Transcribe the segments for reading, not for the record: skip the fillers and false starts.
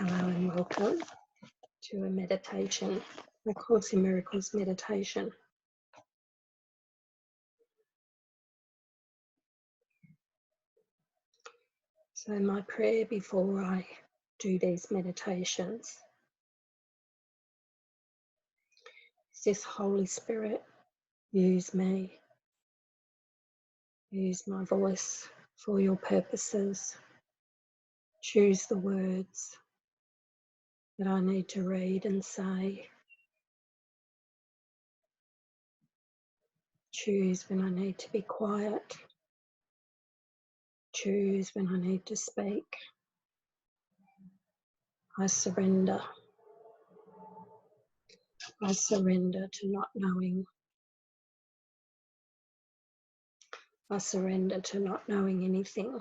Hello and welcome to a meditation, a Course in Miracles meditation. So my prayer before I do these meditations is this: Holy Spirit, use me, use my voice for your purposes. Choose the words that I need to read and say. Choose when I need to be quiet. Choose when I need to speak. I surrender. I surrender to not knowing. I surrender to not knowing anything.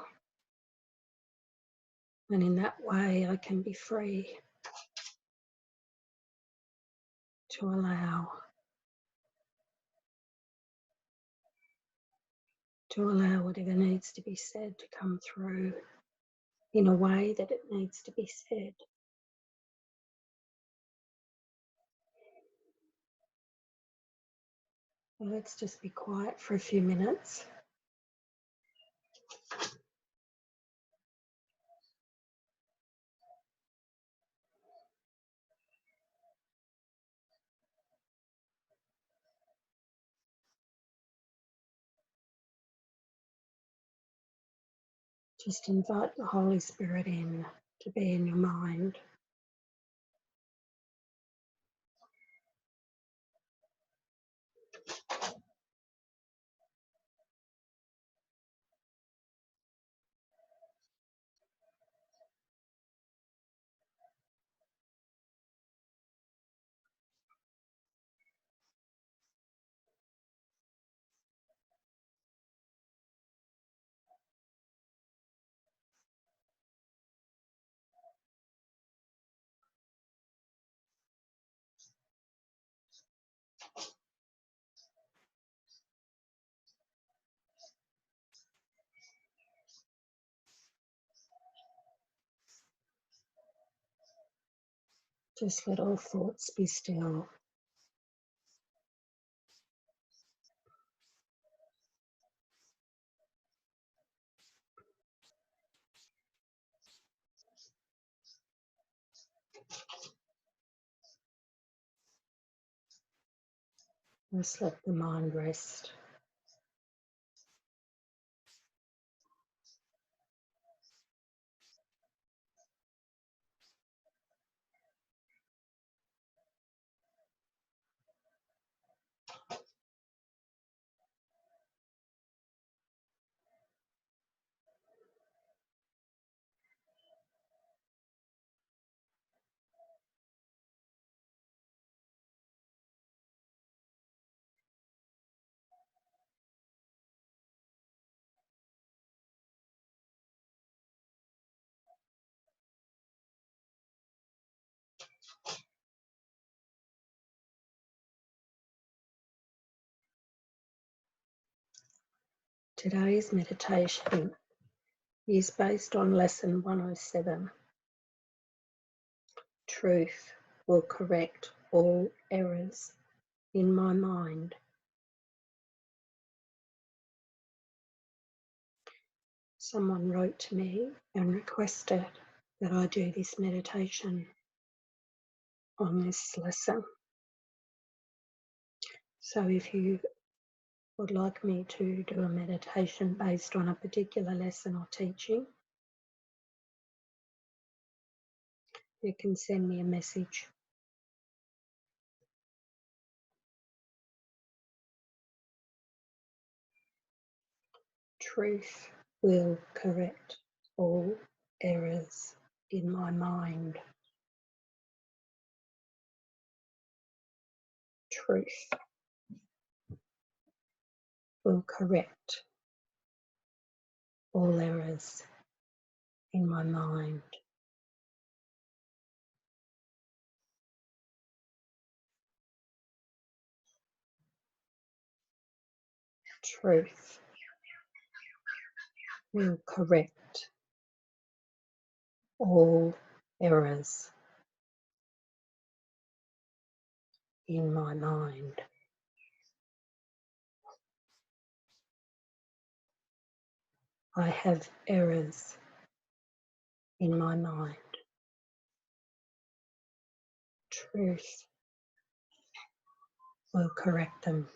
And in that way, I can be free to allow whatever needs to be said to come through in a way that it needs to be said. Well, let's just be quiet for a few minutes. Just invite the Holy Spirit in to be in your mind. Just let all thoughts be still. Just let the mind rest. Today's meditation is based on lesson 107. Truth will correct all errors in my mind. Someone wrote to me and requested that I do this meditation on this lesson. So if you would like me to do a meditation based on a particular lesson or teaching, you can send me a message. Truth will correct all errors in my mind. Truth will correct all errors in my mind. Truth will correct all errors in my mind. I have errors in my mind. Truth will correct them.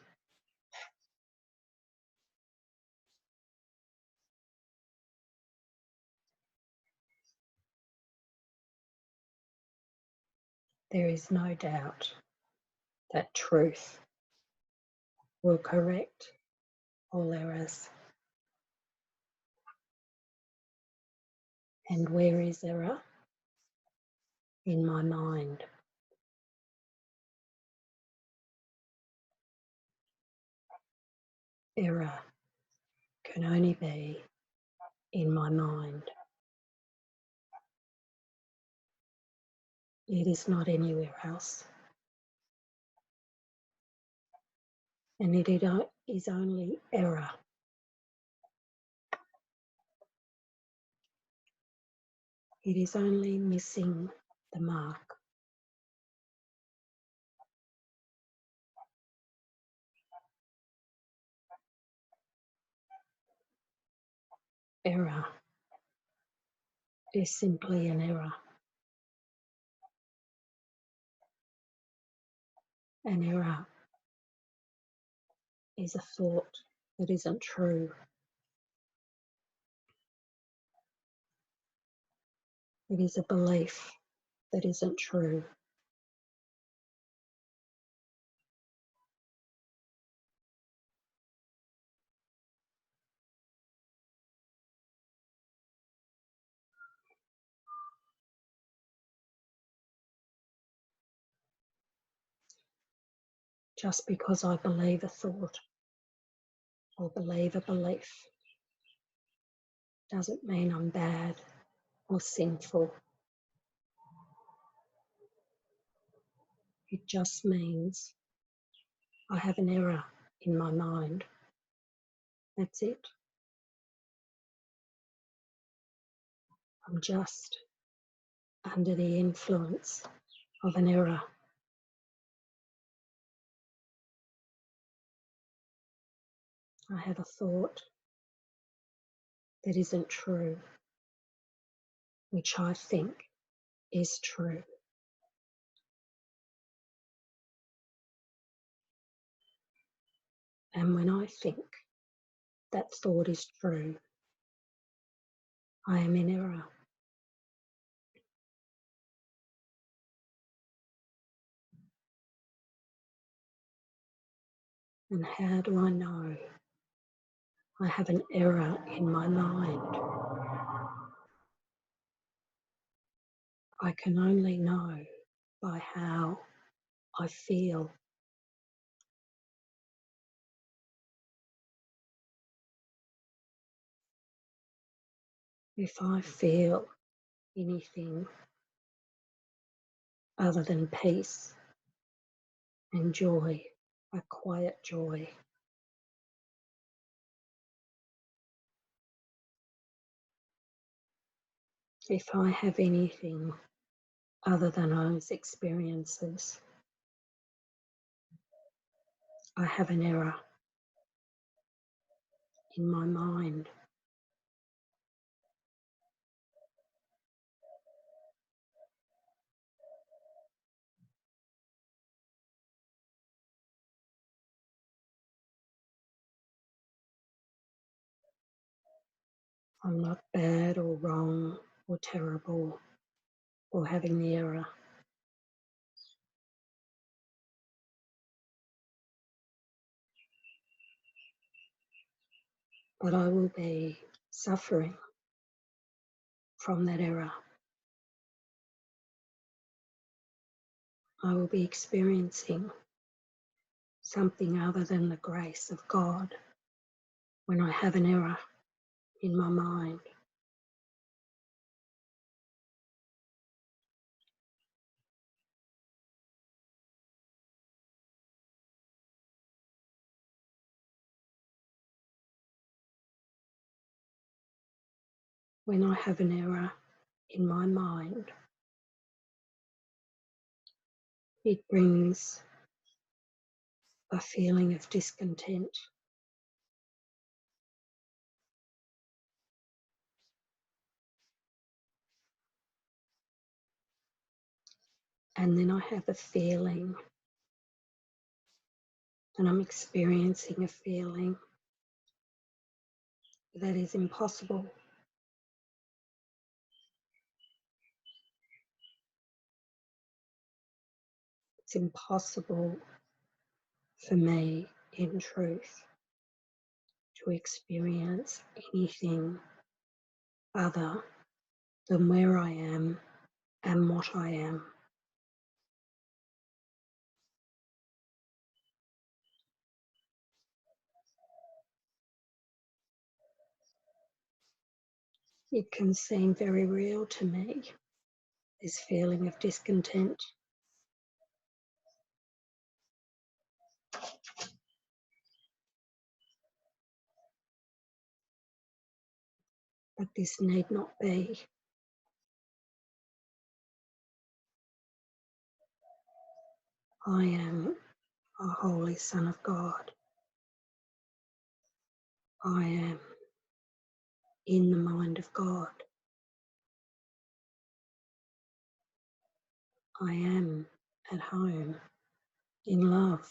There is no doubt that truth will correct all errors. And where is error? In my mind. Error can only be in my mind. It is not anywhere else. And it is only error. It is only missing the mark. Error is simply an error. An error is a thought that isn't true. It is a belief that isn't true. Just because I believe a thought or believe a belief doesn't mean I'm bad or sinful. It just means I have an error in my mind. That's it. I'm just under the influence of an error. I have a thought that isn't true, which I think is true. And when I think that thought is true, I am in error. And how do I know I have an error in my mind? I can only know by how I feel. If I feel anything other than peace and joy, a quiet joy, if I have anything other than those experiences, I have an error in my mind. I'm not bad or wrong or terrible for having the error. But I will be suffering from that error. I will be experiencing something other than the grace of God when I have an error in my mind. When I have an error in my mind, it brings a feeling of discontent. And then I have a feeling, and I'm experiencing a feeling that is impossible. It's impossible for me, in truth, to experience anything other than where I am and what I am. It can seem very real to me, this feeling of discontent. But this need not be. I am a holy Son of God. I am in the mind of God. I am at home in love.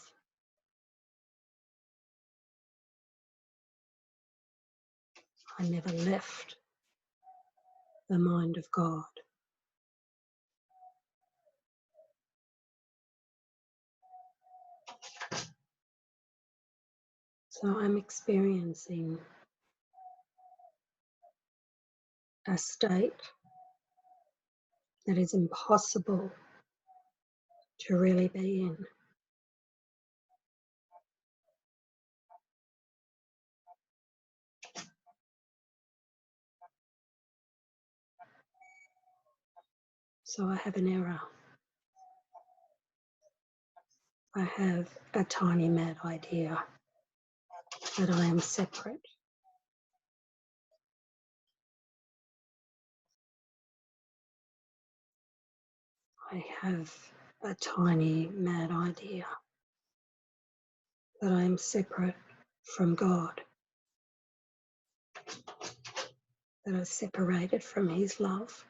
I never left the mind of God. So I'm experiencing a state that is impossible to really be in. So I have an error. I have a tiny mad idea that I am separate. I have a tiny mad idea that I am separate from God, that I'm separated from His love.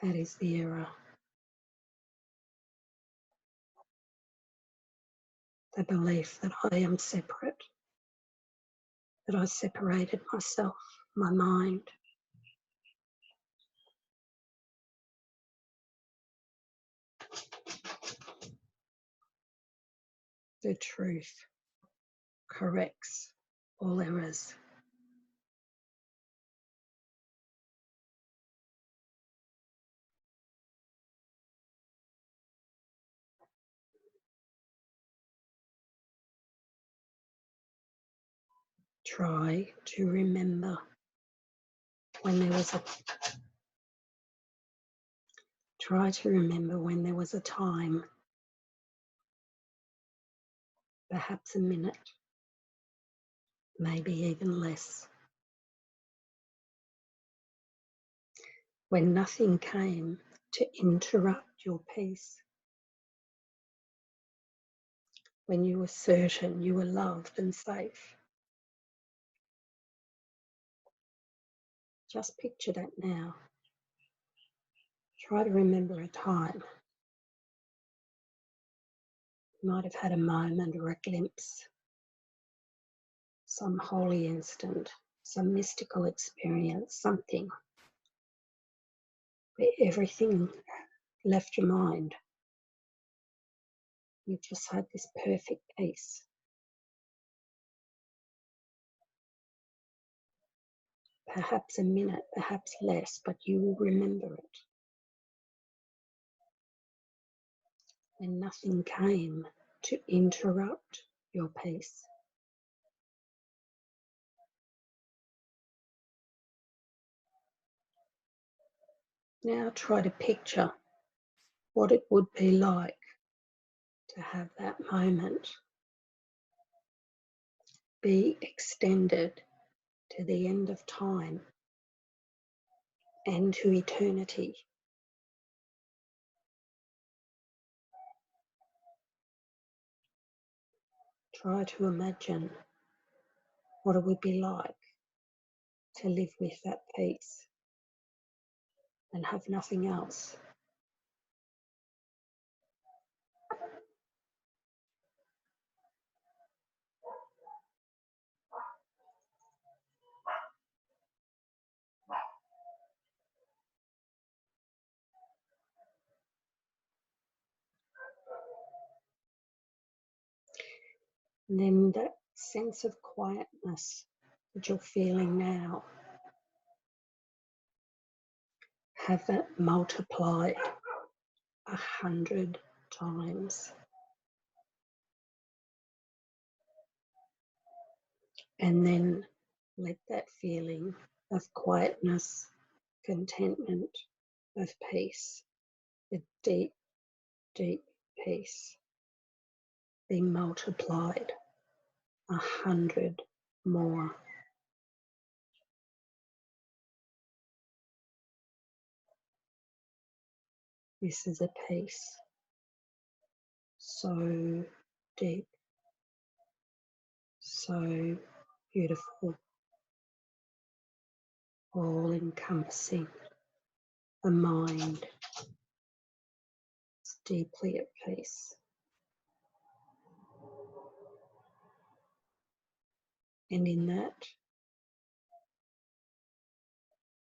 That is the error. The belief that I am separate, that I separated myself, my mind. The truth corrects all errors. Try to remember when there was a time, perhaps a minute, maybe even less, when nothing came to interrupt your peace, when you were certain you were loved and safe. Just picture that now. Try to remember a time. You might have had a moment or a glimpse, some holy instant, some mystical experience, something where everything left your mind. You just had this perfect peace. Perhaps a minute, perhaps less, but you will remember it. When nothing came to interrupt your peace. Now try to picture what it would be like to have that moment be extended to the end of time and to eternity. Try to imagine what it would be like to live with that peace and have nothing else. And then that sense of quietness that you're feeling now, have that multiplied 100 times. And then let that feeling of quietness, contentment, of peace, a deep, deep peace, be multiplied 100 more. This is a peace so deep, so beautiful, all encompassing. The mind is deeply at peace. And in that,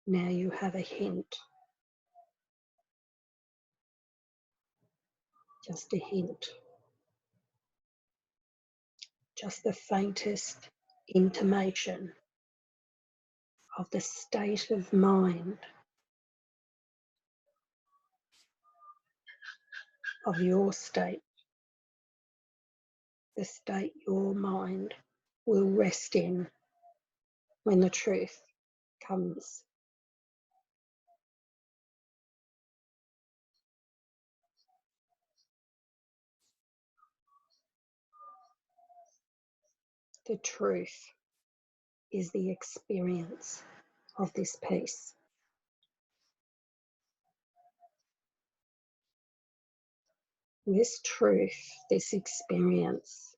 now you have a hint, just a hint, just the faintest intimation of the state of mind of your state, the state your mind will rest in when the truth comes. The truth is the experience of this peace. This truth, this experience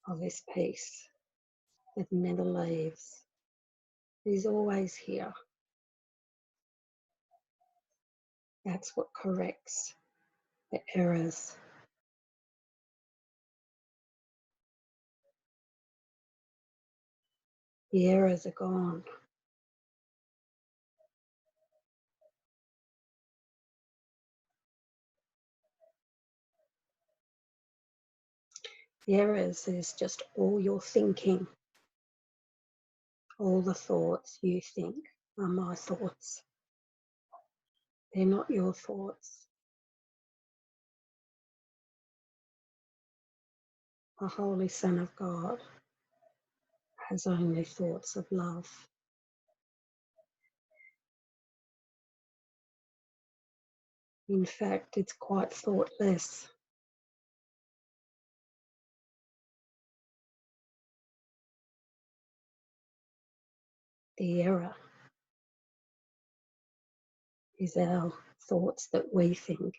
of this peace that never leaves, is always here. That's what corrects the errors. The errors are gone. The errors is just all your thinking. All the thoughts you think are my thoughts. They're not your thoughts. The Holy Son of God has only thoughts of love. In fact, it's quite thoughtless. The error is our thoughts that we think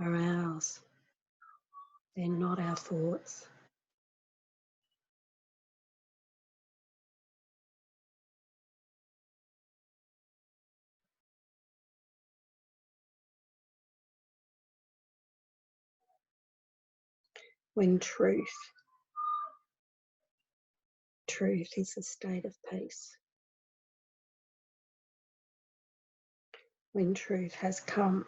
are ours. They're not our thoughts. When truth is a state of peace. When truth has come,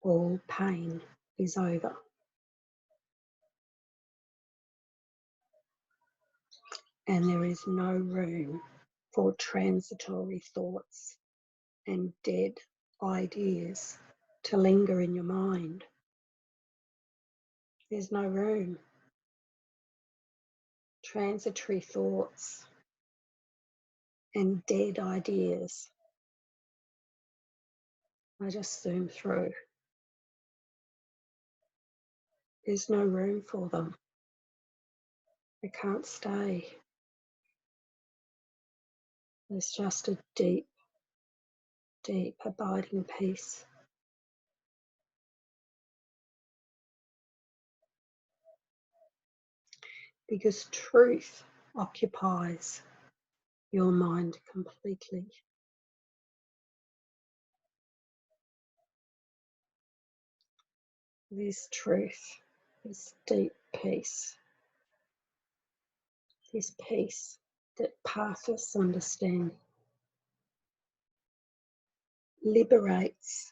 all pain is over. And there is no room for transitory thoughts and dead ideas to linger in your mind. There's no room. Transitory thoughts and dead ideas I just zoom through. There's no room for them. They can't stay. There's just a deep, deep abiding peace. Because truth occupies your mind completely. This truth, this deep peace, this peace that passes understanding, liberates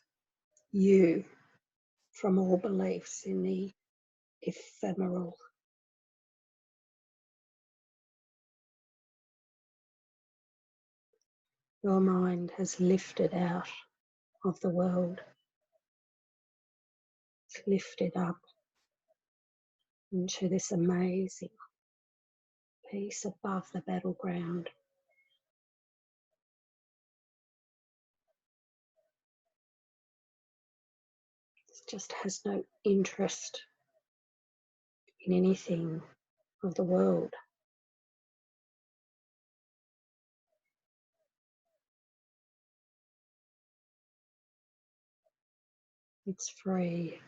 you from all beliefs in the ephemeral. Your mind has lifted out of the world. It's lifted up into this amazing peace above the battleground. It just has no interest in anything of the world. It's free.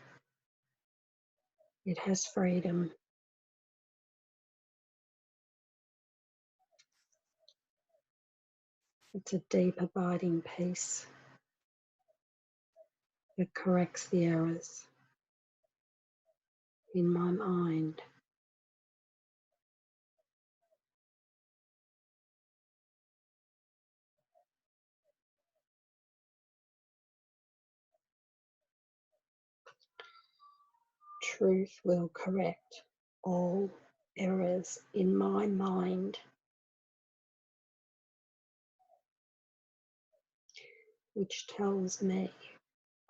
It has freedom. It's a deep abiding peace that corrects the errors in my mind. Truth will correct all errors in my mind, which tells me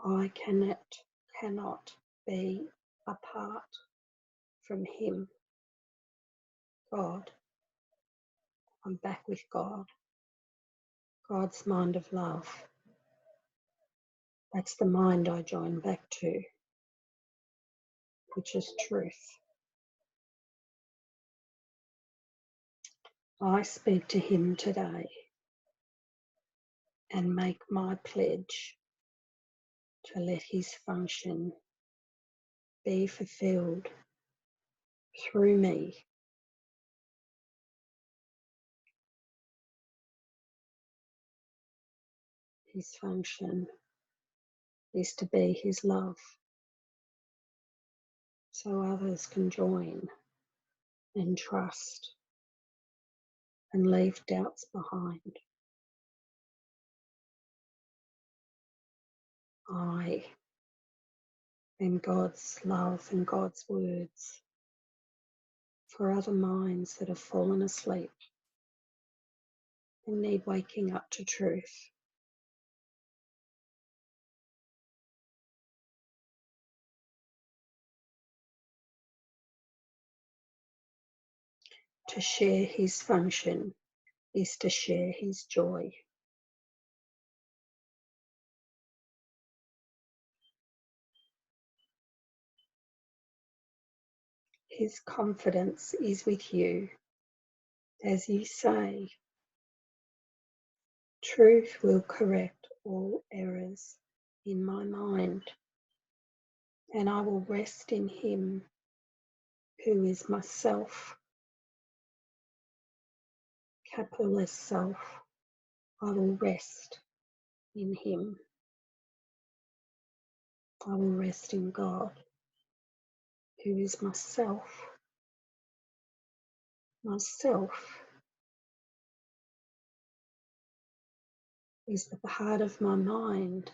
I cannot be apart from Him, God. I'm back with God, God's mind of love. That's the mind I join back to, which is truth. I speak to Him today and make my pledge to let His function be fulfilled through me. His function is to be His love, so others can join and trust and leave doubts behind. I am God's love and God's words for other minds that have fallen asleep and need waking up to truth. To share His function is to share His joy. His confidence is with you as you say, truth will correct all errors in my mind, and I will rest in Him who is myself, capital S self. I will rest in Him. I will rest in God, who is myself. Myself is the part of my mind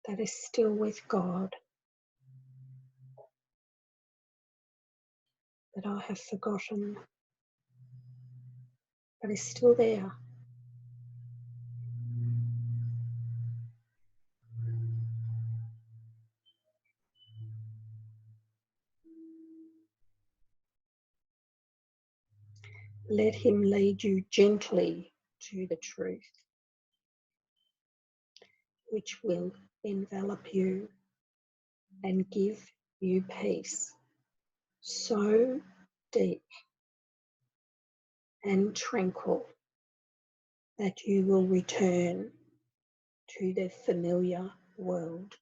that is still with God, that I have forgotten, but is still there. Let Him lead you gently to the truth. which will envelop you and give you peace so deep and tranquil that you will return to the familiar world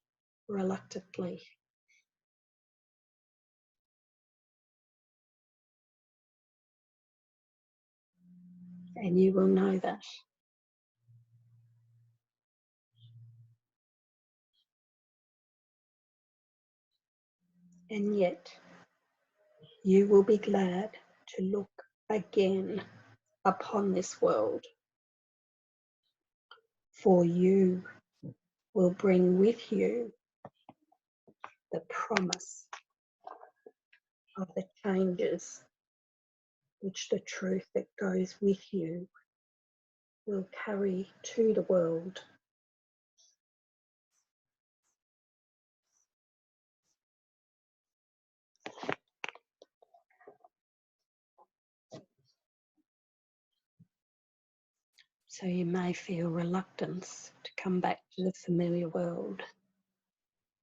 reluctantly. And you will know that. And yet, you will be glad to look again upon this world, for you will bring with you the promise of the changes which the truth that goes with you will carry to the world. So you may feel reluctance to come back to the familiar world,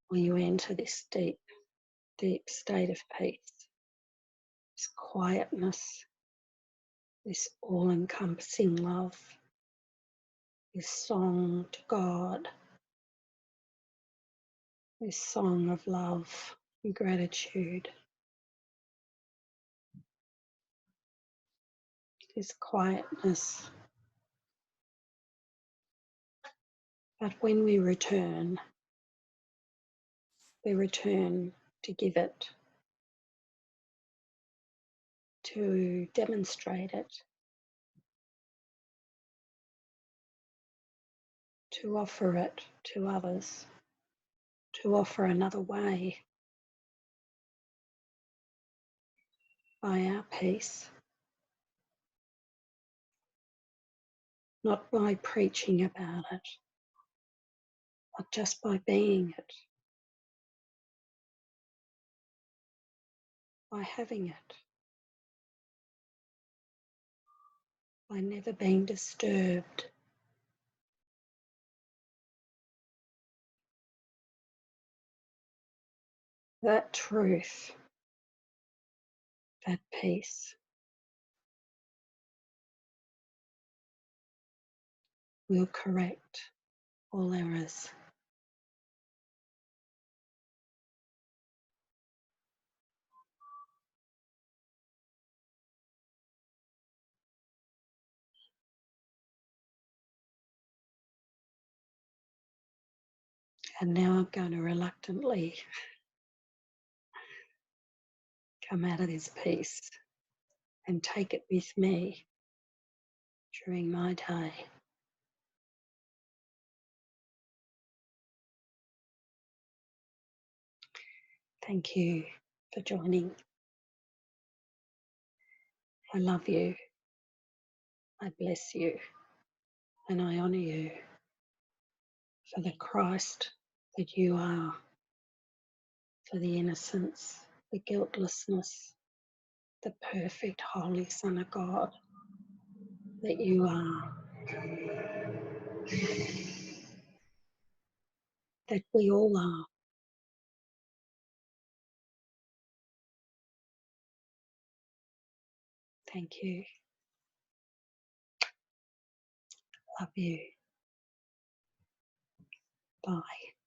or you enter this deep, deep state of peace, this quietness, this all-encompassing love, this song to God, this song of love and gratitude, this quietness. But when we return to give it, to demonstrate it, to offer it to others, to offer another way by our peace, not by preaching about it, but just by being it, by having it, by never being disturbed. That truth, that peace will correct all errors. And now I'm going to reluctantly come out of this peace and take it with me during my day. Thank you for joining. I love you. I bless you. And I honour you for the Christ that you are, for the innocence, the guiltlessness, the perfect Holy Son of God that you are, that we all are. Thank you. Love you. Bye.